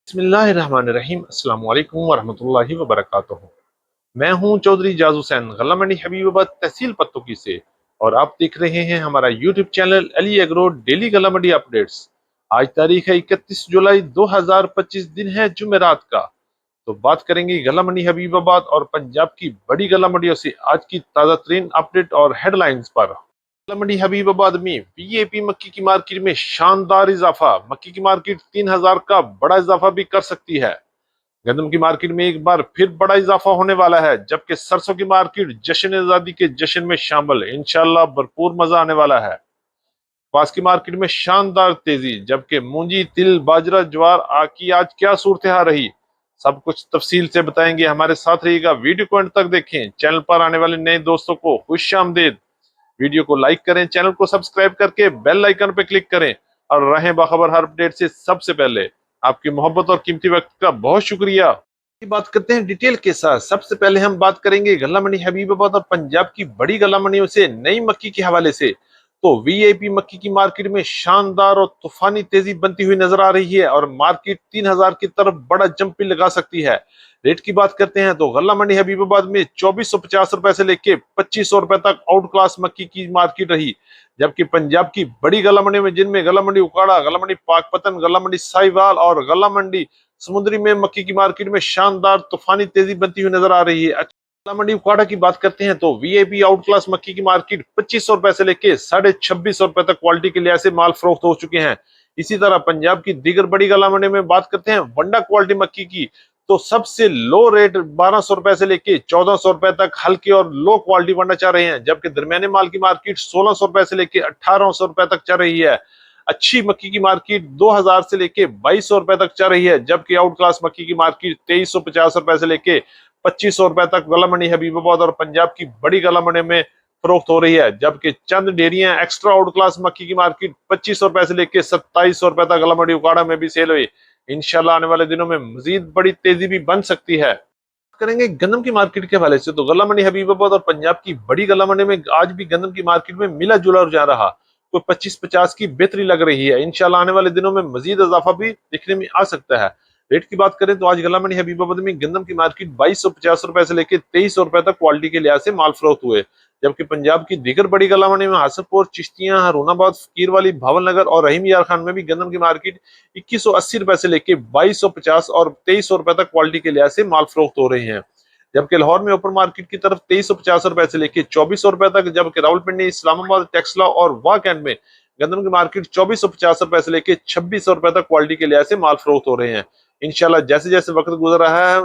बिस्मिल्लाहिर्रहमानिर्रहीम। अस्सलाम वालेकुम वरहमतुल्लाहि वबरकातुहू। मैं हूं चौधरी जाज हुसैन, गल्ला मंडी हबीबाबाद तहसील पत्तोकी से, और आप देख रहे हैं हमारा YouTube channel Ali agro daily गल्ला मंडी अपडेट्स। आज तारीख है 31 जुलाई 2025, दिन है जुमेरात का। तो बात करेंगे गल्ला मंडी हबीबाबाद और पंजाब की बड़ी गल्ला मंडियों से आज की ताजा तरीन अपडेट और हेडलाइंस पर। मंडी हबीबाबाद में वीएपी मक्की की मार्केट में शानदार इजाफा। मक्की की मार्केट 3000 का बड़ा इजाफा भी कर सकती है। गंदम की मार्केट में एक बार फिर बड़ा इजाफा होने वाला है, जबकि सरसों की मार्केट जश्न आजादी के जश्न में शामिल। इंशाल्लाह भरपूर मजा आने वाला है। कपास की मार्केट में शानदार तेजी, जबकि मूंजी, तिल, बाजरा, ज्वार की आज क्या सूरत हाल रही, सब कुछ तफसील से बताएंगे। हमारे साथ रहिएगा, वीडियो को अंत तक देखें। चैनल पर आने वाले नए दोस्तों को खुश आमदेद। वीडियो को लाइक करें, चैनल को सब्सक्राइब करके बेल आइकन पर क्लिक करें और रहें बाखबर हर अपडेट से सबसे पहले। आपकी मोहब्बत और कीमती वक्त का बहुत शुक्रिया। बात करते हैं डिटेल के साथ। सबसे पहले हम बात करेंगे गल्ला मंडी हबीबाबाद और पंजाब की बड़ी गल्ला मंडियों से नई मक्की के हवाले से। तो वीआईपी मक्की की मार्केट में शानदार और तूफानी तेजी बनती हुई नजर आ रही है और मार्केट 3000 की तरफ बड़ा जंप भी लगा सकती है। रेट की बात करते हैं तो गल्ला मंडी हबीबाबाद में 2450 रुपए से लेके 2500 रुपए तक आउट क्लास मक्की की मार्केट रही। जबकि पंजाब की बड़ी गल्ला मंडी में, जिनमें गल्ला मंडी उकाड़ा, गल्ला मंडी पाकपतन, गल्ला मंडी साहिवाल और गल्ला मंडी समुद्री में मक्की की मार्केट में शानदार तूफानी तेजी बनती हुई नजर आ रही है। गल्ला मंडी उकाड़ा की बात करते हैं तो वीआईपी आउट क्लास मक्की की मार्केट 2500 रुपए से लेके 2650 रुपए तक क्वालिटी के लिहाज से माल फरोख्त हो चुके हैं। इसी तरह पंजाब की दीगर बड़ी गल्ला मंडी में बात करते हैं वंडा क्वालिटी मक्की की, तो सबसे लो रेट 1200 रुपए से लेके 1400 रुपए तक हल्की और लो क्वालिटी वंडा चल रहे हैं। जबकि दरमियाने माल की मार्केट 1600 रुपए से लेके 1800 रुपए तक चल रही है। अच्छी मक्की की मार्केट 2000 से लेके 2200 रुपए तक चल रही है। जबकि आउट क्लास मक्की की मार्केट 2350 रुपए से लेके 2500 रुपए तक गल्ला मंडी हबीबाबाद और पंजाब की बड़ी गल्ला मंडी में फरोख्त हो रही है। जबकि चंद डेरियां एक्स्ट्रा आउट क्लास मक्की की मार्केट 2500 रुपए से लेके 2700 रुपए तक गल्ला मंडी उकाड़ा में भी सेल हुई। इंशाल्लाह आने वाले दिनों में मजीद बड़ी तेजी भी बन सकती है। करेंगे गंदम की मार्केट के हवाले से, तो गल्ला मंडी हबीबाबाद और पंजाब की बड़ी गल्ला मंडी में आज भी गंदम की मार्केट में मिला जुला रुझान रहा। तो 25-50 की बेहतरी लग रही है। इंशाल्लाह आने वाले दिनों में मजीद इजाफा भी देखने में आ सकता है। रेट की बात करें तो आज गल्ला मंडी हबीबाबाद में गंदम की मार्केट 2250 रुपए से लेकर 2300 रुपए तक क्वालिटी के लिहाज से माल फरोख्त हुए। जबकि पंजाब की दीगर बड़ी गल्ला मंडी में हासनपुर, चिश्तियां, हारूनाबाद, फकीर वाली, भावलनगर और रहीम यार खान में भी गंदम की मार्केट 2180 रुपए से लेकर 2250 और 2300 रुपए तक क्वालिटी के लिहाज से माल फरोख्त हो रहे हैं। जबकि लाहौर में ओपन मार्केट की तरफ 2350 रुपए से लेकर 2400 रुपए तक, जबकि रावलपिंडी, इस्लामाबाद, टेक्सला और वाकैंड में गंदम की मार्केट 2450 रुपए से लेकर 2600 रुपए तक क्वालिटी के लिहाज से माल फरोख्त हो रहे हैं। इंशाल्लाह जैसे जैसे वक्त गुजर रहा है,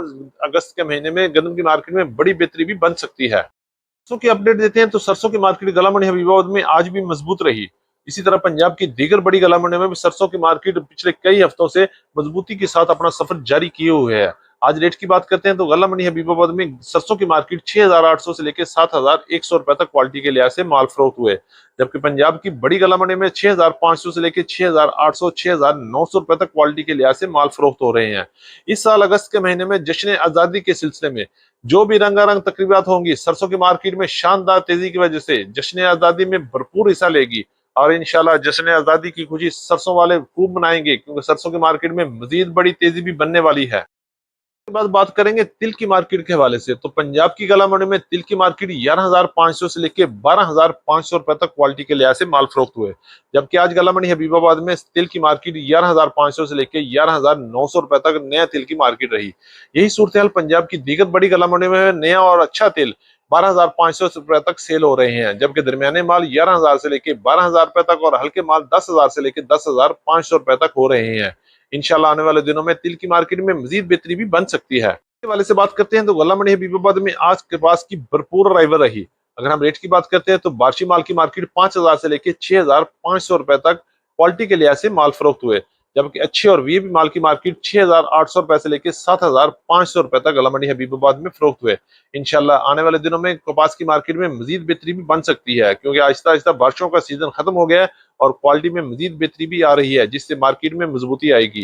अगस्त के महीने में गंदम की मार्केट में बड़ी बेहतरी भी बन सकती है। सरसों की अपडेट देते हैं तो सरसों की मार्केट गल्ला मंडी हबीबाबाद में आज भी मजबूत रही। इसी तरह पंजाब की दीगर बड़ी गल्ला मंडी में भी सरसों की मार्केट पिछले कई हफ्तों से मजबूती के साथ अपना सफर जारी किए हुए है। आज रेट की बात करते हैं तो गल्ला मंडी हबीबाबाद में सरसों की मार्केट 6800 से लेकर 7100 रुपए तक क्वालिटी के लिहाज से माल फरोख्त हुए। जबकि पंजाब की बड़ी गल्ला मंडी में 6500 से लेकर 6800, 6900 रुपए तक क्वालिटी के लिहाज से माल फरोख्त हो रहे हैं। इस साल अगस्त के महीने में जश्न आजादी के सिलसिले में जो भी रंगारंग तकरीबात होंगी, सरसों की मार्केट में शानदार तेजी की वजह से जश्न आजादी में भरपूर हिस्सा लेगी। और इंशाल्लाह जश्न आजादी की खुशी सरसों वाले खूब मनाएंगे, क्योंकि सरसों की मार्केट में मजीद बड़ी तेजी भी बनने वाली है। के बाद बात करेंगे तिल की मार्केट के हवाले से, तो पंजाब की गला मंडी में तिल की मार्केट 11,500 से लेके 12,500 रुपए तक क्वालिटी के लिहाज से माल फरोख्त हुए। जबकि आज गला मंडी हबीबाबाद में तिल की मार्केट 11,500 से लेके 11,900 रुपए तक नया तिल की मार्केट रही। यही सूरत हाल पंजाब की दीगर बड़ी गला मंडी में नया और अच्छा तिल 12,500 रुपए तक सेल हो रहे हैं। जबकि दरमियाने माल 11,000 से लेके 12,000 रुपए तक और हल्के माल 10,000 से लेके 10,500 रुपए तक हो रहे हैं। इंशाल्लाह आने वाले दिनों में तिल की मार्केट में मजीद बेहतरी भी बन सकती है। इसके वाले से बात करते हैं तो गल्ला मंडी हबीबाबाद में आज कपास की भरपूर अराइवल रही। अगर हम रेट की बात करते हैं तो बार्शी माल की मार्केट 5,000 से लेकर 6,500 रुपए तक क्वालिटी के लिहाज से माल फरोख्त हुए। जबकि अच्छी और वीआईपी माल की मार्केट 6,800 रुपए से लेकर 7,500 रुपए तक गल्ला मंडी हबीबाबाद में फरोख्त हुए। इंशाल्लाह आने वाले दिनों में कपास की मार्केट में मजीद बेहतरी भी बन सकती है, क्योंकि आहिस्ता आहिस्ता बारिशों का सीजन खत्म हो गया है और क्वालिटी में मजीद बेहतरी भी आ रही है, जिससे मार्केट में मजबूती आएगी।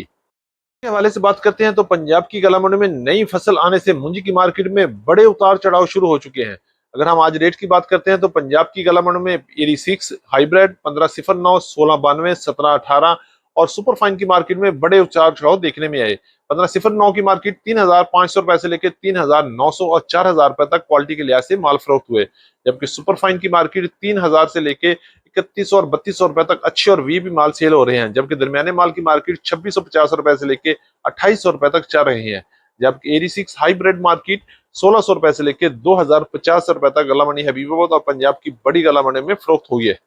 के हवाले से बात करते हैं तो पंजाब की गला मंडी में नई फसल आने से मुंजी की मार्केट में बड़े उतार चढ़ाव शुरू हो चुके हैं। अगर हम आज रेट की बात करते हैं तो पंजाब की गला मंडी में एरी 6 हाइब्रिड 1509, 1692, 1718 और सुपर फाइन की मार्केट में बड़े उतार चढ़ाव देखने में आए। 1509 की मार्केट 3,500 रुपए से लेकर 3,900 और 4,000 रुपए तक क्वालिटी के लिहाज से माल फरोख्त हुए, जबकि सुपर फाइन की मार्केट 3,000 से लेकर 3100 और 3200 रुपए तक अच्छे और वीआईपी माल सेल हो रहे हैं, जबकि दरमियाने माल की मार्केट 2650 रुपए से लेकर 2800 रुपए तक चल रही है। जबकि 86 हाइब्रिड मार्केट 1600 रुपए से लेकर 2050 रुपए तक गला मंडी हबीबाबाद और पंजाब की बड़ी गला मंडी में फरोख्त हुई है।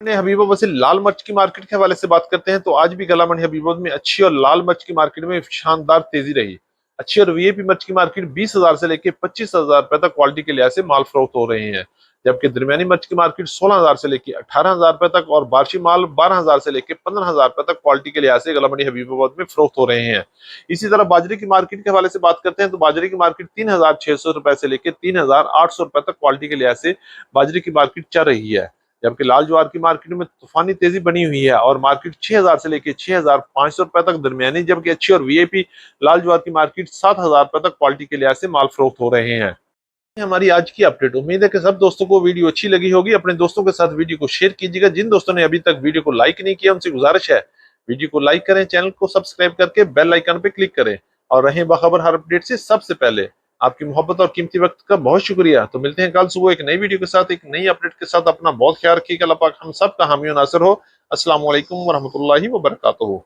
हबीबाबाद से लाल मिर्च की मार्केट के हवाले से बात करते हैं तो आज भी गला मंडी हबीबाबाद में अच्छी और लाल मिर्च की मार्केट में शानदार तेजी रही। अच्छी और वीआईपी मिर्च की मार्केट 20,000 से लेकर 25,000 रुपए तक क्वालिटी के लिहाज से माल फरोख्त हो रहे हैं, जबकि दरमियानी मिर्च की मार्केट 16,000 से लेकर 18,000 रुपए तक और बारशी माल 12,000 से लेकर 15,000 रुपए तक क्वालिटी के लिहाज से गला मंडी हबीबाबाद में फरोख्त हो रहे हैं। इसी तरह बाजरे की मार्केट के हवाले से बात करते हैं तो बाजरे की मार्केट 3,600 रुपए से लेकर 3,800 रुपए तक क्वालिटी के लिहाज से बाजरे की मार्केट चल रही है, जबकि लाल ज्वार की मार्केट में तूफानी तेजी बनी हुई है और मार्केट 6,000 से लेकर 6,500 रुपए तक दरमियानी, जबकि अच्छी और वीआईपी लाल ज्वार की मार्केट 7,000 रुपए तक क्वालिटी के लिहाज से माल फरोख्त हो रहे हैं। हमारी आज की अपडेट। उम्मीद है कि सब दोस्तों को वीडियो अच्छी लगी होगी। अपने दोस्तों के साथ वीडियो को शेयर कीजिएगा। जिन दोस्तों ने अभी तक वीडियो को लाइक नहीं किया उनसे गुजारिश है वीडियो को लाइक करें, चैनल को सब्सक्राइब करके बेल आइकन पे क्लिक करें और रहें बाखबर हर अपडेट से सबसे पहले। आपकी मोहब्बत और कीमती वक्त का बहुत शुक्रिया। तो मिलते हैं कल सुबह एक नई वीडियो के साथ, एक नई अपडेट के साथ। अपना बहुत ख्याल रखिएगा। अल्लाह पाक हम सब का हामी और नासिर हो। अस्सलाम वालेकुम वरहमतुल्लाहि वबरकातुहू।